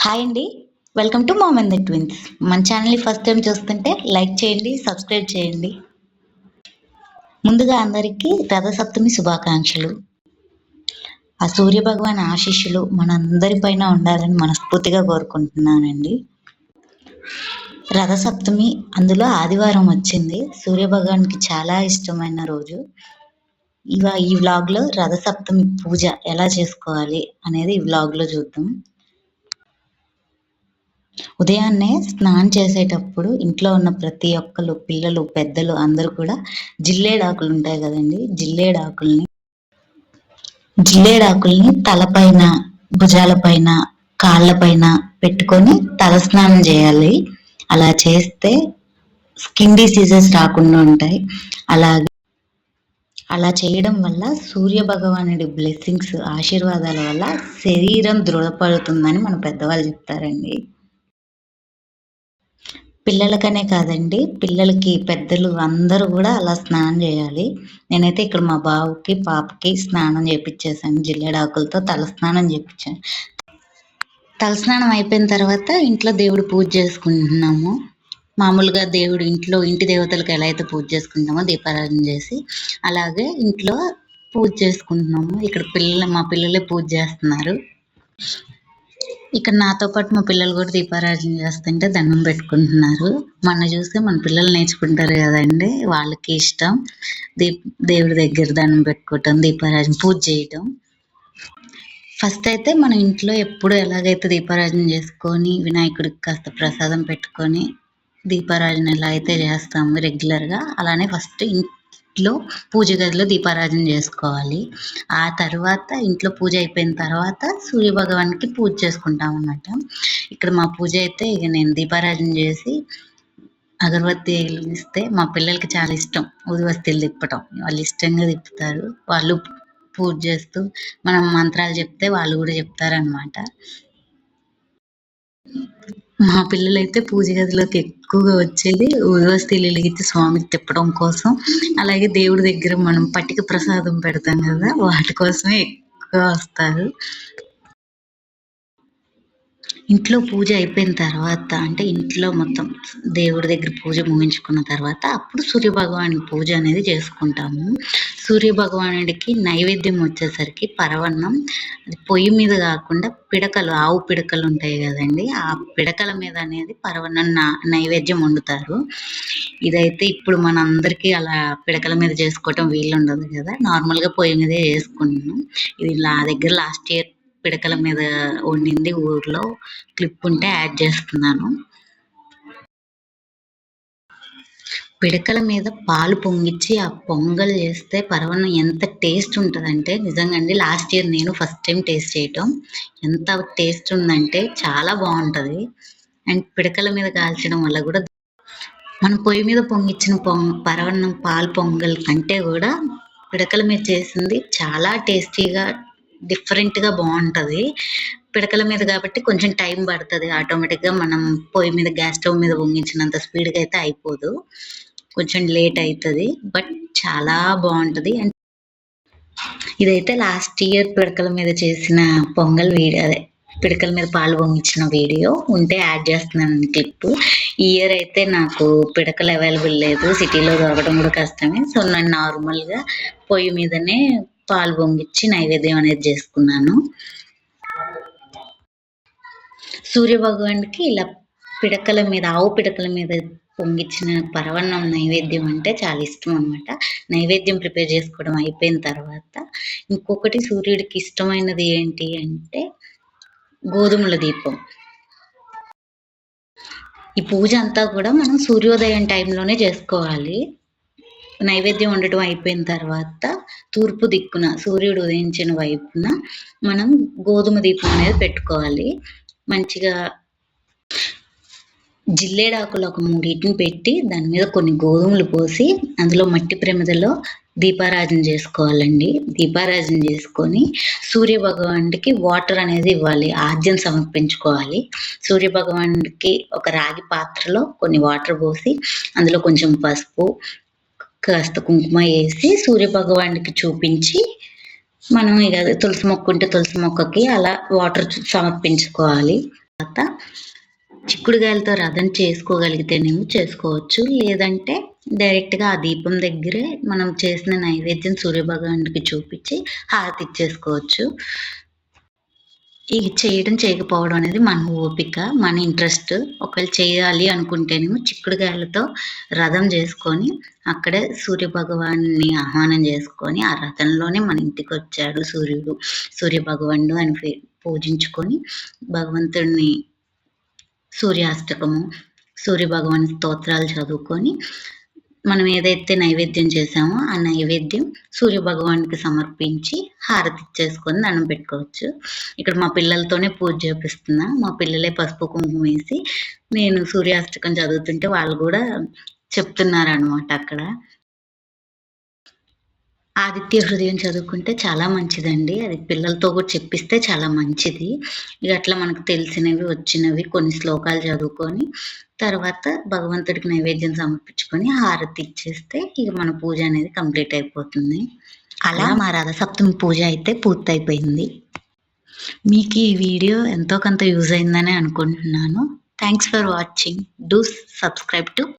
Hi అండి. Welcome to mom and the twins. మన ఛానల్‌ని ఫస్ట్ టైం చూస్తుంటే లైక్ చేయండి, సబ్స్క్రైబ్ చేయండి. ముందుగా అందరికీ రథసప్తమి శుభాకాంక్షలు. ఆ సూర్య భగవాన్ ఆశీస్సులు మనందరి పైన ఉండాలని మనస్ఫూర్తిగా కోరుకుంటున్నానండి. రథసప్తమి అందులో ఆదివారం వచ్చింది. సూర్య భగవాన్‌కి చాలా ఇష్టమైన రోజు. ఈ వ్లాగ్‌లో రథసప్తమి పూజ ఎలా చేసుకోవాలి అనేది ఈ వ్లాగ్‌లో చూద్దాం. ఉదయాన్నే స్నానం చేసేటప్పుడు ఇంట్లో ఉన్న ప్రతి ఒక్కళ్ళు పిల్లలు, పెద్దలు అందరూ కూడా జిల్లేడాకులు ఉంటాయి కదండీ! జిల్లేడాకుల్ని తలపైన, భుజాలపైన, కాళ్ళపైన పెట్టుకొని తలస్నానం చేయాలి. అలా చేస్తే స్కిన్ డిసీజెస్ రాకుండా ఉంటాయి. అలా చేయడం వల్ల సూర్య భగవానుడి బ్లెస్సింగ్స్, ఆశీర్వాదాల వల్ల శరీరం దృఢపడుతుందని మన పెద్దవాళ్ళు చెప్తారండి. పిల్లలకనే కాదండి, పిల్లలకి, పెద్దలు అందరూ గూడా అలా స్నానం జేయాలి. నేనైతే ఇక్కడ మా బాబుకి, పాపకి స్నానం జేపిచ్చేసాను. జిల్లేడాకులతో తలస్నానం జేపిచ్చాను. తలస్నానం అయిపోయిన తర్వాత ఇంట్లో దేవుడు పూజ చేసుకుంటున్నాము. మామూలుగా దేవుడు ఇంటి దేవతలకు ఎలా అయితే పూజ చేసుకుంటామో దీపారాధన చేసి, అలాగే ఇంట్లో పూజ చేసుకుంటున్నాము. ఇక్కడ మా పిల్లలే పూజ చేస్తున్నారు. ఇక్కడ నాతో పాటు మా పిల్లలు కూడా దీపారాధన చేస్తుంటే దండం పెట్టుకుంటున్నారు. మన చూస్తే మన పిల్లలు నేర్చుకుంటారు కదండి, వాళ్ళకి ఇష్టం దేవుడి దగ్గర దండం పెట్టుకోవటం, దీపారాధన పూజ చేయటం. ఫస్ట్ అయితే మనం ఇంట్లో ఎప్పుడు ఎలాగైతే దీపారాధన చేసుకొని వినాయకుడికి కాస్త ప్రసాదం పెట్టుకొని దీపారాధన ఎలా అయితే చేస్తాము రెగ్యులర్గా, అలానే ఫస్ట్ ఇంట్లో పూజ గదిలో దీపారాధన చేసుకోవాలి. ఆ తర్వాత ఇంట్లో పూజ అయిపోయిన తర్వాత సూర్యభగవానికి పూజ చేసుకుంటాం అన్నమాట. ఇక్కడ మా పూజ అయితే ఇక నేను దీపారాధన చేసి అగరబత్తి వెలిగిస్తే మా పిల్లలకి చాలా ఇష్టం ఊదుబస్తీలు తిప్పటం. వాళ్ళు ఇష్టంగా తిప్పుతారు. వాళ్ళు పూజ చేస్తూ మనం మంత్రాలు చెప్తే వాళ్ళు కూడా చెప్తారనమాట. మా పిల్లలైతే పూజ గదిలోకి ఎక్కువగా వచ్చేది ఊదుబస్తీలు వెలిగించి స్వామికి తిప్పడం కోసం. అలాగే దేవుడి దగ్గర మనం పట్టిక ప్రసాదం పెడతాం కదా, వాటి కోసమే ఎక్కువ వస్తారు. ఇంట్లో పూజ అయిపోయిన తర్వాత, అంటే ఇంట్లో మొత్తం దేవుడి దగ్గర పూజ ముగించుకున్న తర్వాత అప్పుడు సూర్యభగవాని పూజ అనేది చేసుకుంటాము. సూర్యభగవానుడికి నైవేద్యం వచ్చేసరికి పరవన్నం, అది పొయ్యి మీద కాకుండా పిడకలు, ఆవు పిడకలు ఉంటాయి కదండి, ఆ పిడకల మీద అనేది పరవన్నం నైవేద్యం వండుతారు. ఇదైతే ఇప్పుడు మనందరికీ అలా పిడకల మీద చేసుకోవటం వీలుండదు కదా, నార్మల్గా పొయ్యి మీదే చేసుకుంటున్నాం. ఇది నా దగ్గర లాస్ట్ ఇయర్ పిడకల మీద వండింది, ఊర్లో క్లిప్ ఉంటే యాడ్ చేస్తున్నాను. పిడకల మీద పాలు పొంగిచ్చి ఆ పొంగల్ చేస్తే పరవన్నం ఎంత టేస్ట్ ఉంటుందంటే నిజంగా అండి, లాస్ట్ ఇయర్ నేను ఫస్ట్ టైం టేస్ట్ చేయటం, ఎంత టేస్ట్ ఉందంటే చాలా బాగుంటుంది. అండ్ పిడకల మీద కాల్చడం వల్ల కూడా మనం పొయ్యి మీద పొంగిచ్చిన పరవన్నం పాలు పొంగల్ కంటే కూడా పిడకల మీద చేసింది చాలా టేస్టీగా, డిఫరెంట్గా బాగుంటుంది. పిడకల మీద కాబట్టి కొంచెం టైం పడుతుంది. ఆటోమేటిక్గా మనం పొయ్యి మీద గ్యాస్ స్టవ్ మీద పొంగించినంత స్పీడ్గా అయితే అయిపోదు, కొంచెం లేట్ అవుతుంది. బట్ చాలా బాగుంటుంది. అండ్ ఇదైతే లాస్ట్ ఇయర్ పిడకల మీద చేసిన పొంగల్ వీడియో, అదే పిడకల మీద పాలు పొంగించిన వీడియో ఉంటే యాడ్ చేస్తున్నాను క్లిప్. ఈ ఇయర్ అయితే నాకు పిడకలు అవైలబుల్ లేదు, సిటీలో దొరకడం కూడా కష్టమే. సో నేను నార్మల్గా పొయ్యి మీదనే పాలు పొంగించి నైవేద్యం అనేది చేసుకున్నాను. సూర్య భగవానుడికి ఇలా పిడకల మీద, ఆవు పిడకల మీద పొంగించిన పరవన్నం నైవేద్యం అంటే చాలా ఇష్టం అనమాట. నైవేద్యం ప్రిపేర్ చేసుకోవడం అయిపోయిన తర్వాత ఇంకొకటి సూర్యుడికి ఇష్టమైనది ఏంటి అంటే గోధుమల దీపం. ఈ పూజ అంతా కూడా మనం సూర్యోదయం టైంలోనే చేసుకోవాలి. నైవేద్యం వండటం అయిపోయిన తర్వాత తూర్పు దిక్కున సూర్యుడు ఉదయించిన వైపున మనం గోధుమ దీపం అనేది పెట్టుకోవాలి. మంచిగా జిల్లేడాకులు ఒక 3 పెట్టి దాని మీద కొన్ని గోధుమలు పోసి అందులో మట్టి ప్రమిదలో దీపారాధన చేసుకోవాలండి. దీపారాధన చేసుకొని సూర్య భగవానుడికి వాటర్ అనేది ఇవ్వాలి, ఆద్యం సమర్పించుకోవాలి. సూర్య భగవానుడికి ఒక రాగి పాత్రలో కొన్ని వాటర్ పోసి అందులో కొంచెం పసుపు, కాస్త కుంకుమ వేసి సూర్య భగవానుడికి చూపించి మనం ఇక తులసి మొక్క ఉంటే తులసి మొక్కకి అలా వాటర్ సమర్పించుకోవాలి. చిక్కుడుగాయలతో రథం చేసుకోగలిగితేనేమో చేసుకోవచ్చు. లేదంటే డైరెక్ట్‌గా ఆ దీపం దగ్గరే మనం చేసిన నైవేద్యం సూర్యభగవానుడికి చూపించి హారతి ఇచ్చేసుకోవచ్చు. ఇది చేయడం, చేయకపోవడం అనేది మన ఓపిక, మన ఇంట్రెస్ట్. ఒకవేళ చేయాలి అనుకుంటేనేమో చిక్కుడుగాయలతో రథం చేసుకొని, అక్కడే సూర్యభగవానుడిని ఆహ్వానం చేసుకొని, ఆ రథంలోనే మన ఇంటికొచ్చాడు సూర్యుడు, సూర్యభగవానుడు అని పూజించుకొని, భగవంతుడిని సూర్యాష్టకము, సూర్యభగవాని స్తోత్రాలు చదువుకొని, మనం ఏదైతే నైవేద్యం చేశామో, ఆ నైవేద్యం సూర్యభగవానుడికి సమర్పించి, హారతి ఇచ్చేసుకొని దండం పెట్టుకోవచ్చు. ఇక్కడ మా పిల్లలతోనే పూజ చేపిస్తున్నా. మా పిల్లలే పసుపు, కుంకుమ వేసి, నేను సూర్యాష్టకం చదువుతుంటే వాళ్ళు గూడా చెప్తున్నారనమాట అక్కడ. ఆదిత్య హృదయం చదువుకుంటే చాలా మంచిదండి. అది పిల్లలతో కూడా చెప్పిస్తే చాలా మంచిది. ఇగ అట్లా మనకు తెలిసినవి, వచ్చినవి కొన్ని శ్లోకాలు చదువుకొని, తర్వాత భగవంతుడికి నైవేద్యం సమర్పించుకొని, హారతి ఇచ్చేస్తే ఇగ మన పూజ అనేది కంప్లీట్ అయిపోతుంది. అలా మా రథసప్తమి పూజ అయితే పూర్తయిపోయింది. మీకు ఈ వీడియో ఎంతో కొంత యూజ్ అయిందనే అనుకుంటున్నాను. Thanks for watching. Do subscribe to